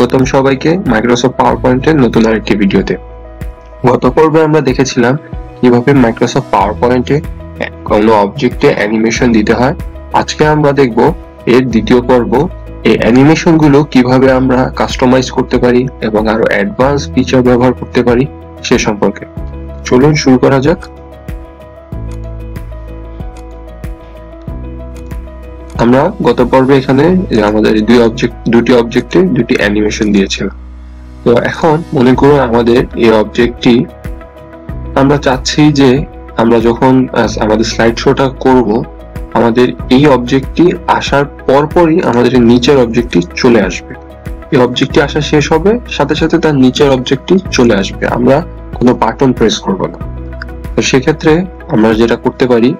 স্বাগতম সবাইকে মাইক্রোসফট পাওয়ারপয়েন্টের নতুন আরেকটি ভিডিওতে। গত পর্বে আমরা দেখেছিলাম কিভাবে মাইক্রোসফট পাওয়ারপয়েন্টে কোনো অবজেক্টে অ্যানিমেশন দিতে হয়। আজকে আমরা দেখব এর দ্বিতীয় পর্ব, এই অ্যানিমেশনগুলো কিভাবে আমরা কাস্টমাইজ করতে পারি এবং আরো অ্যাডভান্স ফিচার ব্যবহার করতে পারি সে সম্পর্কে। চলুন শুরু করা যাক। আমরা গত পর্বে এখানে আমাদের দুটি অবজেক্টে দুটি অ্যানিমেশন দিয়েছিলাম। তো এখন মনে করুন আমাদের এই অবজেক্টটি আমরা চাচ্ছি যে আমরা যখন আমাদের স্লাইড শোটা করব, আমাদের এই অবজেক্টটি আসার পরপরই আমাদের নিচের অবজেক্টটি চলে আসবে। এই অবজেক্টটি আসা শেষ হবে, সাথে সাথে তার নিচের অবজেক্টটি চলে আসবে। আমরা কোনো বাটন প্রেস করব না। তো সেক্ষেত্রে আমরা যেটা করতে পারি,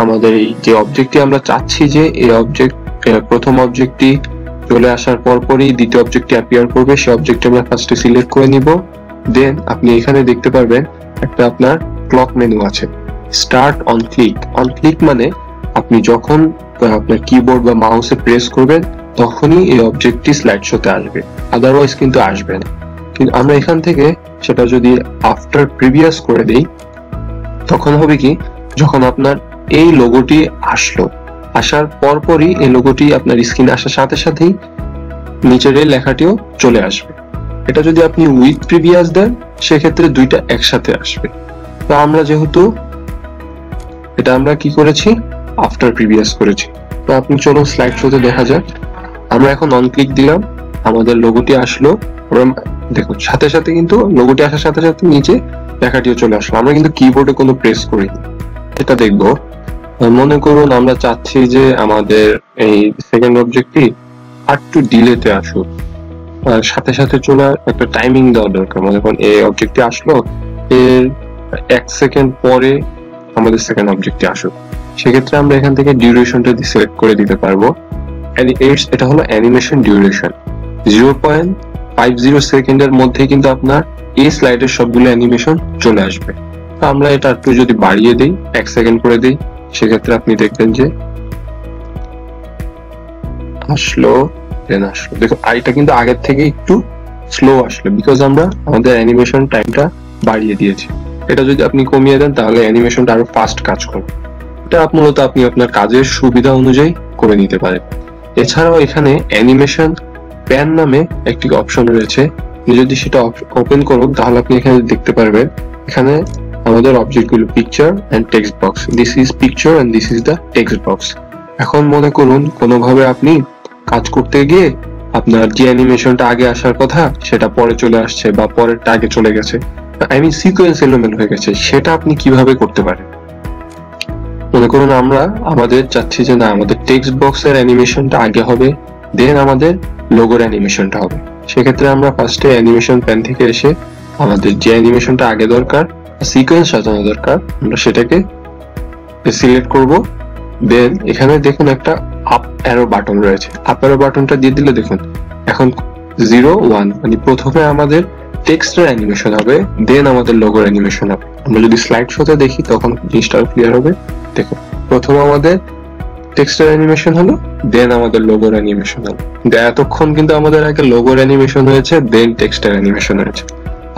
আমাদের এই যে অবজেক্টটি আমরা চাচ্ছি যে এই প্রথম অবজেক্টটি চলে আসার পরপরই দ্বিতীয় অবজেক্টটি অ্যাপিয়ার করবে, সেই অবজেক্টটি আমরা ফার্স্টে সিলেক্ট করে নিব। দেন আপনি এখানে দেখতে পারবেন একটা আপনার ক্লক মেনু আছে, start on click. On click মানে আপনি যখন আপনার কিবোর্ড বা মাউসে প্রেস করবেন তখনই এই অবজেক্টটি স্লাইড শোতে আসবে, আদারওয়াইজ কিন্তু আসবে না। কিন্তু আমরা এখান থেকে সেটা যদি আফটার প্রিভিয়াস করে দেই, তখন হবে কি, যখন আপনার এই লোগোটি আসার পরপরই এই লোগোটি আপনার স্ক্রিনে আসার সাথে সাথেই নিচের এই লেখাটিও চলে আসবে। এটা যদি আপনি উইথ প্রিভিয়াস দেন সেক্ষেত্রে দুইটা একসাথে আসবে। তো আমরা যেহেতু এটা আমরা কি করেছি, আফটার প্রিভিয়াস করেছি। তো আপনি চলুন স্লাইড শোতে দেখা যাক। আমরা এখন অন ক্লিক দিলাম, আমাদের লোগোটি আসলো। দেখুন সাথে সাথে কিন্তু লোগোটি আসার সাথে সাথে নিচে লেখাটিও চলে আসলো। আমরা কিন্তু কিবোর্ডে কোনো প্রেস করিনি। এটা দেখবো, মনে করুন আমরা চাচ্ছি যে আমাদের এই সেকেন্ড অবজেক্টটি একটু ডিলেতে আসুক, সাথে সাথে চলে একটা টাইমিং দেওয়া দরকার। মানে যখন এই অবজেক্টটি আসলো এর 1 সেকেন্ড পরে আমাদের সেকেন্ড অবজেক্টটি আসুক, সেক্ষেত্রে আমরা এখান থেকে ডিউরেশনটা সিলেক্ট করে দিতে পারবো। এটা হলো অ্যানিমেশন ডিউরেশন। 0.50 সেকেন্ডের মধ্যে কিন্তু আপনার এই স্লাইডের সবগুলো অ্যানিমেশন চলে আসবে। তো আমরা এটা একটু যদি বাড়িয়ে দিই, 1 সেকেন্ড করে দিই, সেক্ষেত্রে আপনি দেখবেন যে আসলো। দেখুন এটা কিন্তু আগের থেকে একটু স্লো আসলো, বিকজ আমরা আমাদের অ্যানিমেশন টাইমটা বাড়িয়ে দিয়েছি। এটা যদি আপনি কমিয়ে দেন তাহলে অ্যানিমেশনটা আরো ফাস্ট কাজ করবে। এটা মূলত আপনি আপনার কাজের সুবিধা অনুযায়ী করে নিতে পারেন। এছাড়াও এখানে অ্যানিমেশন প্যান নামে একটি অপশন রয়েছে। আপনি যদি সেটা ওপেন করুন তাহলে আপনি এখানে দেখতে পারবেন, এখানে আমাদের অবজেক্টগুলো picture and text box. This is picture and this is the text box. এখন মনে করুন কোনোভাবে আপনি কাজ করতে গিয়ে আপনার যে অ্যানিমেশনটা আগে আসার কথা সেটা পরে চলে আসছে, বা পরেরটা আগে চলে গেছে, সিকোয়েন্স এলিমেন্ট হয়ে গেছে, সেটা আপনি কিভাবে করতে পারেন? মনে করুন আমরা আমাদের চাচ্ছি যে না, আমাদের টেক্সট বক্সের অ্যানিমেশনটা আগে হবে, দেন আমাদের লোগোর অ্যানিমেশনটা হবে। সেক্ষেত্রে আমরা ফার্স্টে অ্যানিমেশন প্যান থেকে এসে আমাদের যে অ্যানিমেশনটা আগে দরকার, সিকোয়েন্স সাজানো দরকার, আমরা সেটাকে সিলেক্ট করব। দেন এখানে দেখুন একটা আপ অ্যারো বাটন রয়েছে, আপ অ্যারো বাটনটা দিয়ে দিলে দেখুন এখন 0, 1 মানে প্রথমে আমাদের টেক্সটের অ্যানিমেশন হবে, দেন আমাদের লোগোর অ্যানিমেশন হবে। আমরা যদি স্লাইড শোতে দেখি তখন জিনিসটা ক্লিয়ার হবে। দেখুন প্রথম আমাদের টেক্সটের অ্যানিমেশন হলো, দেন আমাদের লোগোর অ্যানিমেশন হলো। এতক্ষণ কিন্তু আমাদের আগে লোগোর অ্যানিমেশন হয়েছে, দেন টেক্সটের অ্যানিমেশন হয়েছে।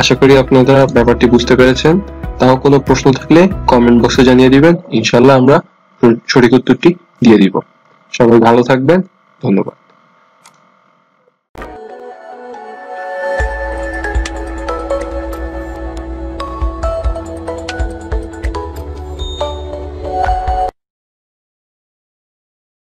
আশা করি আপনারা ব্যাপারটি বুঝতে পেরেছেন। তাও কোনো প্রশ্ন থাকলে কমেন্ট বক্সে জানিয়ে দিবেন, ইনশাআল্লাহ আমরা সঠিক উত্তরটি দিয়ে দিব। সবাই ভালো থাকবেন, ধন্যবাদ।